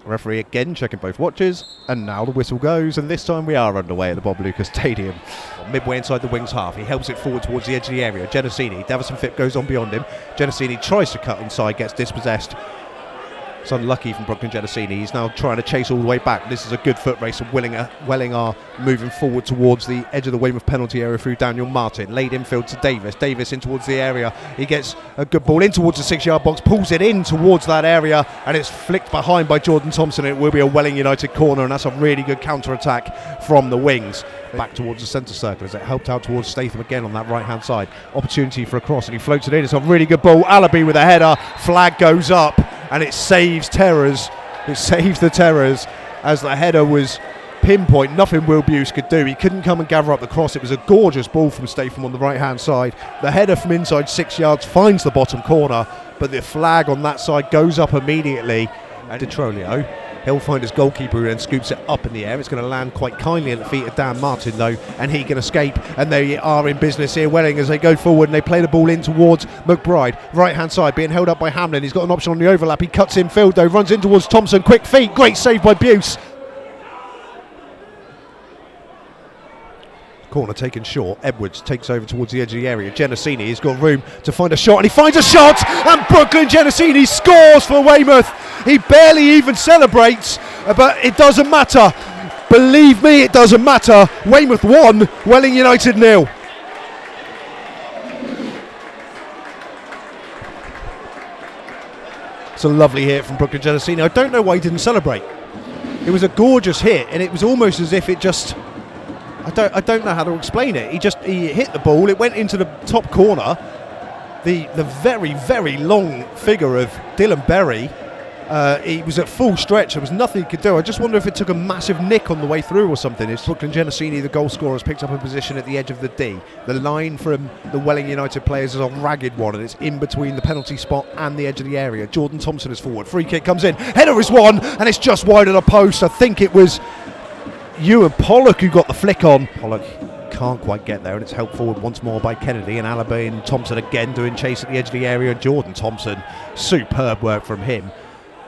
Referee again checking both watches, and now the whistle goes, and this time we are underway at the Bob Lucas Stadium. Midway inside the wings half, he helps it forward towards the edge of the area. Genini, Davison Phipp goes on beyond him. Genini tries to cut inside, gets dispossessed. It's unlucky from Brooklyn Genini. He's now trying to chase all the way back. This is a good foot race, and Welling are moving forward towards the edge of the Weymouth penalty area through Daniel Martin. Laid infield to Davis. Davis in towards the area. He gets a good ball in towards the 6-yard box, pulls it in towards that area, and it's flicked behind by Jordan Thompson. It will be a Welling United corner, and that's a really good counter-attack from the wings. Back towards the centre circle as it helped out towards Statham again on that right-hand side. Opportunity for a cross, and he floats it in. It's a really good ball. Alabi with a header. Flag goes up, and it saves Terrors. It saves the Terrors as the header was pinpoint. Nothing Will Buse could do. He couldn't come and gather up the cross. It was a gorgeous ball from Statham on the right-hand side. The header from inside 6 yards finds the bottom corner, but the flag on that side goes up immediately. And DeTrolio, he'll find his goalkeeper who then scoops it up in the air. It's going to land quite kindly at the feet of Dan Martin though, and he can escape, and they are in business here. Welling as they go forward and they play the ball in towards McBride, right hand side being held up by Hamlin. He's got an option on the overlap. He cuts in field though, runs in towards Thompson, quick feet, great save by Buse. Corner taken short. Edwards takes over towards the edge of the area. Genini has got room to find a shot, and he finds a shot, and Brooklyn Genini scores for Weymouth. He barely even celebrates, but it doesn't matter. Believe me, it doesn't matter. Weymouth 1, Welling United 0. It's a lovely hit from Brooklyn Genini. I don't know why he didn't celebrate. It was a gorgeous hit, and it was almost as if it just... I don't know how to explain it. He hit the ball. It went into the top corner. The very, very long figure of Dylan Berry. He was at full stretch. There was nothing he could do. I just wonder if it took a massive nick on the way through or something. It's Brooklyn Genini, the goal scorer, has picked up a position at the edge of the D. The line from the Welling United players is a ragged one, and it's in between the penalty spot and the edge of the area. Jordan Thompson is forward. Free kick comes in. Header is won, and it's just wide of the post. I think it was Ewan Pollock who got the flick on. Pollock can't quite get there, and it's helped forward once more by Kennedy, and Alabi and Thompson again doing chase at the edge of the area. Jordan Thompson, superb work from him.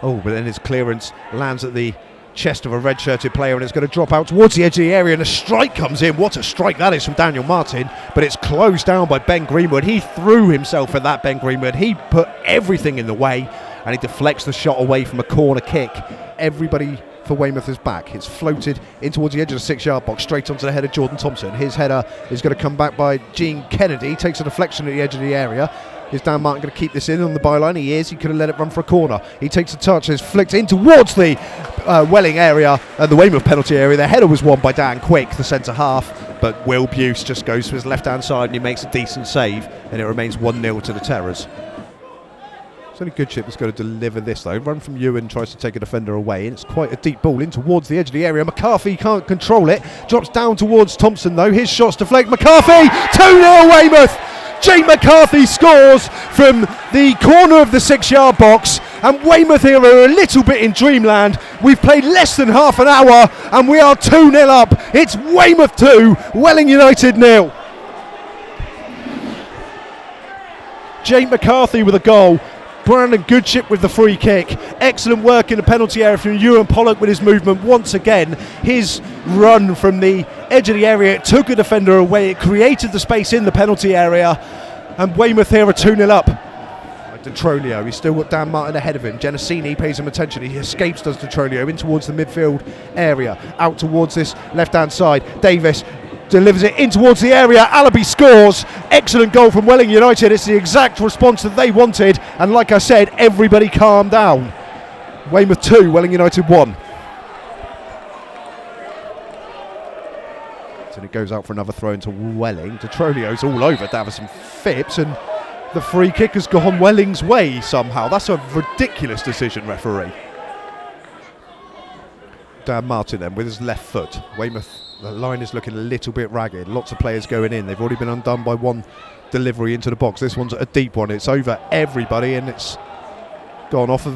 Oh, but then his clearance lands at the chest of a red-shirted player, and it's going to drop out towards the edge of the area, and a strike comes in. What a strike that is from Daniel Martin, but it's closed down by Ben Greenwood. He threw himself at that, Ben Greenwood. He put everything in the way, and he deflects the shot away from a corner kick. Everybody for Weymouth is back. It's floated in towards the edge of the 6-yard box, straight onto the head of Jordan Thompson. His header is going to come back by Gene Kennedy. He takes a deflection at the edge of the area. Is Dan Martin going to keep this in on the byline? He is. He could have let it run for a corner. He takes a touch. It's flicked in towards the Welling area, the Weymouth penalty area. The header was won by Dan Quick, the centre half, but Will Buse just goes to his left-hand side and he makes a decent save, and it remains 1-0 to the Terrors. It's only Goodship that's going to deliver this though. Run from Ewan, tries to take a defender away, and it's quite a deep ball in towards the edge of the area. McCarthy can't control it. Drops down towards Thompson though. His shot's deflect. McCarthy! 2-0 Weymouth! Jake McCarthy scores from the corner of the 6-yard box, and Weymouth here are a little bit in dreamland. We've played less than half an hour and we are 2-0 up. It's Weymouth 2, Welling United 0. Jake McCarthy with a goal. Brandon Goodship with the free kick. Excellent work in the penalty area from Ewan Pollock with his movement. Once again, his run from the edge of the area, it took a defender away, it created the space in the penalty area, and Weymouth here are 2-0 up. DeTrolio, he's still got Dan Martin ahead of him. Genini pays him attention. He escapes, does DeTrolio, in towards the midfield area, out towards this left-hand side. Davis delivers it in towards the area. Alabi scores. Excellent goal from Welling United. It's the exact response that they wanted, and like I said, everybody calmed down. Weymouth 2, Welling United 1. So it goes out for another throw into Welling. DeTrolio's all over Davison Phipps, and the free kick has gone Welling's way somehow. That's a ridiculous decision, referee. Dan Martin then with his left foot. Weymouth, the line is looking a little bit ragged. Lots of players going in. They've already been undone by one delivery into the box. This one's a deep one. It's over everybody, and it's gone off of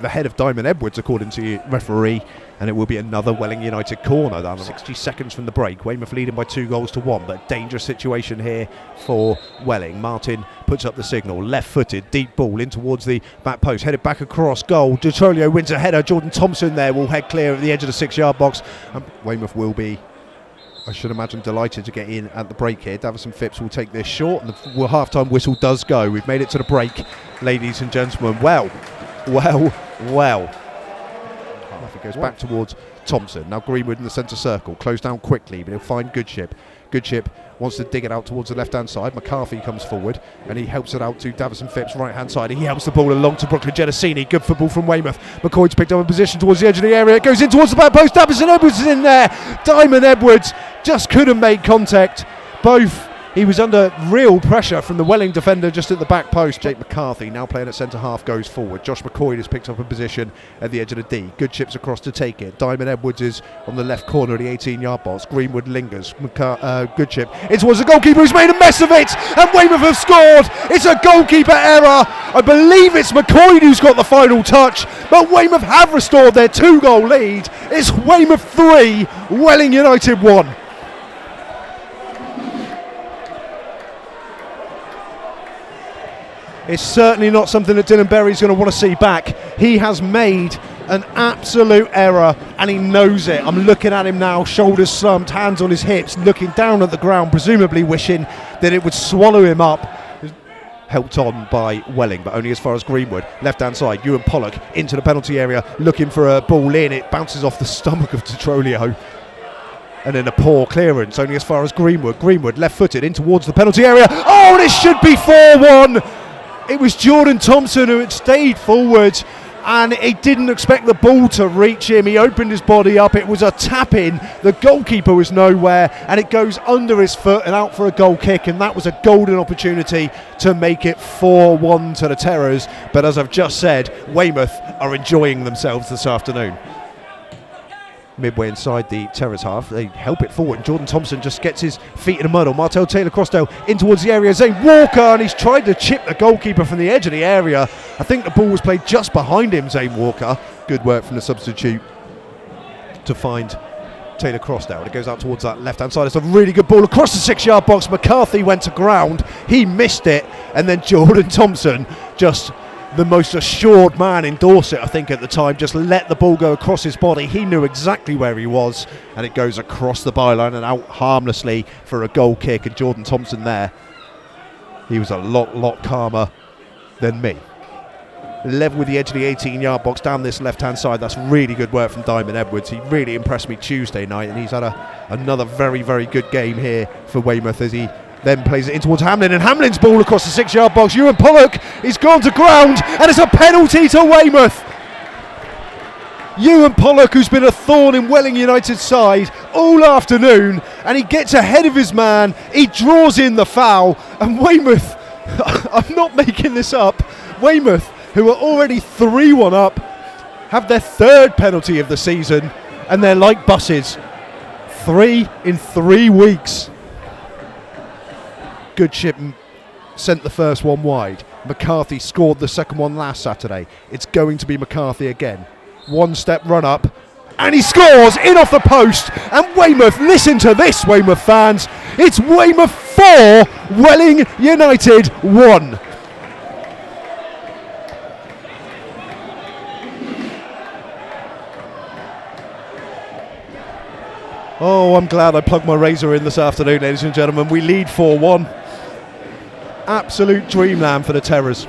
the head of Diamond Edwards, according to the referee, and it will be another Welling United corner. Down 60 seconds from the break. Weymouth leading by 2-1, but dangerous situation here for Welling. Martin puts up the signal, left-footed, deep ball in towards the back post, headed back across goal. Detrolio wins a header. Jordan Thompson there will head clear at the edge of the 6-yard box. Weymouth will be, I should imagine, delighted to get in at the break here. Davison Phipps will take this short, and the half-time whistle does go. We've made it to the break, ladies and gentlemen. Well. It goes back towards Thompson. Now Greenwood in the centre circle, closed down quickly, but he'll find Goodship. Goodship wants to dig it out towards the left-hand side. McCarthy comes forward, and he helps it out to Davison Phipps, right-hand side. He helps the ball along to Brooklyn Genesini. Good football from Weymouth. McCoy's picked up a position towards the edge of the area. It goes in towards the back post. Davison Edwards is in there. Diamond Edwards just couldn't make contact. He was under real pressure from the Welling defender just at the back post. Jake McCarthy, now playing at centre-half, goes forward. Josh McCoy has picked up a position at the edge of the D. Good chips across to take it. Diamond Edwards is on the left corner of the 18-yard box. Greenwood lingers. Good chip. It was a goalkeeper who's made a mess of it, and Weymouth have scored. It's a goalkeeper error. I believe it's McCoy who's got the final touch, but Weymouth have restored their 2-goal lead. It's Weymouth 3, Welling United 1. It's certainly not something that Dylan Berry's going to want to see back. He has made an absolute error, and he knows it. I'm looking at him now, shoulders slumped, hands on his hips, looking down at the ground, presumably wishing that it would swallow him up. Helped on by Welling, but only as far as Greenwood. Left-hand side, Ewan Pollock into the penalty area, looking for a ball in. It bounces off the stomach of Detrolio. And then a poor clearance, only as far as Greenwood. Greenwood, left-footed, in towards the penalty area. Oh, this should be 4-1! It was Jordan Thompson who had stayed forward, and he didn't expect the ball to reach him. He opened his body up. It was a tap-in. The goalkeeper was nowhere, and it goes under his foot and out for a goal kick, and that was a golden opportunity to make it 4-1 to the Terrors. But as I've just said, Weymouth are enjoying themselves this afternoon. Midway inside the Terrors half, they help it forward, and Jordan Thompson just gets his feet in the mud. Martel Taylor-Crossdale in towards the area. Zane Walker, and he's tried to chip the goalkeeper from the edge of the area. I think the ball was played just behind him, Zane Walker. Good work from the substitute to find Taylor-Crossdale. It goes out towards that left-hand side. It's a really good ball across the 6-yard box. McCarthy went to ground. He missed it, and then Jordan Thompson, just the most assured man in Dorset, I think, at the time, just let the ball go across his body. He knew exactly where he was, and it goes across the byline and out harmlessly for a goal kick. And Jordan Thompson there, he was a lot calmer than me. Level with the edge of the 18-yard box down this left-hand side. That's really good work from Diamond Edwards. He really impressed me Tuesday night, and he's had another very, very good game here for Weymouth as he then plays it in towards Hamlin, and Hamlin's ball across the 6-yard box. Ewan Pollock, he's gone to ground, and it's a penalty to Weymouth. Ewan Pollock, who's been a thorn in Welling United's side all afternoon, and he gets ahead of his man, he draws in the foul, and Weymouth, I'm not making this up, Weymouth, who are already 3-1 up, have their 3rd penalty of the season, and they're like buses. 3 in 3 weeks. Goodship sent the first one wide. McCarthy scored the second one last Saturday. It's going to be McCarthy again. 1-step run up, and he scores in off the post. And Weymouth, listen to this, Weymouth fans. It's Weymouth 4, Welling United 1. Oh, I'm glad I plugged my razor in this afternoon, ladies and gentlemen. We lead 4-1. Absolute dreamland for the Terrors.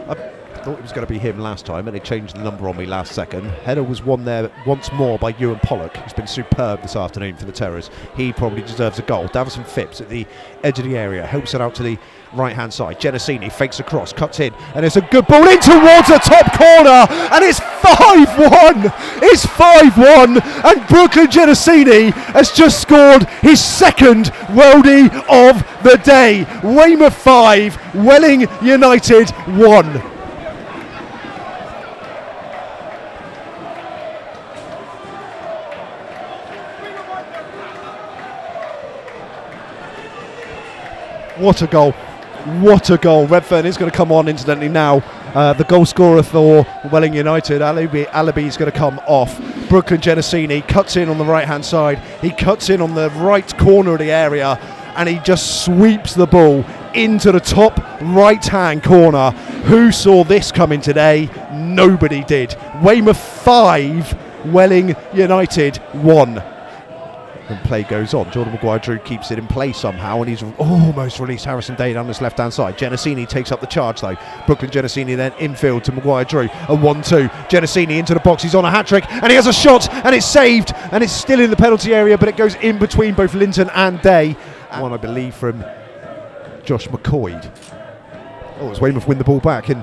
I thought it was going to be him last time, and they changed the number on me last second. Header was won there once more by Ewan Pollock, who's been superb this afternoon for the Terrors. He probably deserves a goal. Davison Phipps at the edge of the area, helps it out to the right-hand side. Genesini fakes across, cuts in, and it's a good ball in towards the top corner, and it's 5-1. It's 5-1, and Brooklyn Genesini has just scored his 2nd worldie of the day. Weymouth 5, Welling United 1. What a goal. What a goal. Redfern is going to come on, incidentally, now The goal scorer for Welling United, Alabi, is going to come off. Brooklyn Genesini cuts in on the right hand side. He cuts in on the right corner of the area, and he just sweeps the ball into the top right hand corner. Who saw this coming today? Nobody did. Weymouth 5, Welling United 1. And play goes on. Jordan Maguire-Drew keeps it in play somehow, and he's almost released Harrison Day down this left-hand side. Genesini takes up the charge though. Brooklyn Genesini then infield to Maguire-Drew. A 1-2. Genesini into the box. He's on a hat-trick, and he has a shot, and it's saved, and it's still in the penalty area, but it goes in between both Linton and Day. One, I believe, from Josh McCoy. Oh, it's Weymouth win the ball back, and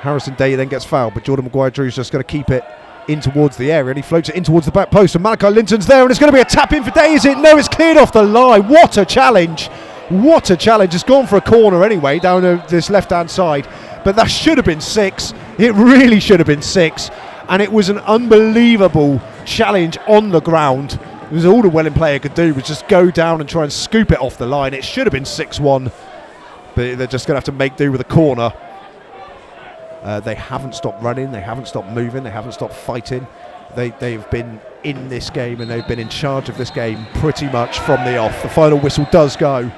Harrison Day then gets fouled, but Jordan Maguire-Drew's just going to keep it in towards the area, and he floats it in towards the back post, and Malachi Linton's there, and it's going to be a tap in for Day, is it? No, it's cleared off the line. What a challenge. What a challenge. It's gone for a corner anyway down this left hand side, but that should have been 6. It really should have been 6, and it was an unbelievable challenge on the ground. It was all the Welling player could do was just go down and try and scoop it off the line. It should have been 6-1, but they're just going to have to make do with a corner. They haven't stopped running, they haven't stopped moving, they haven't stopped fighting. They've been in this game, and they've been in charge of this game pretty much from the off. The final whistle does go.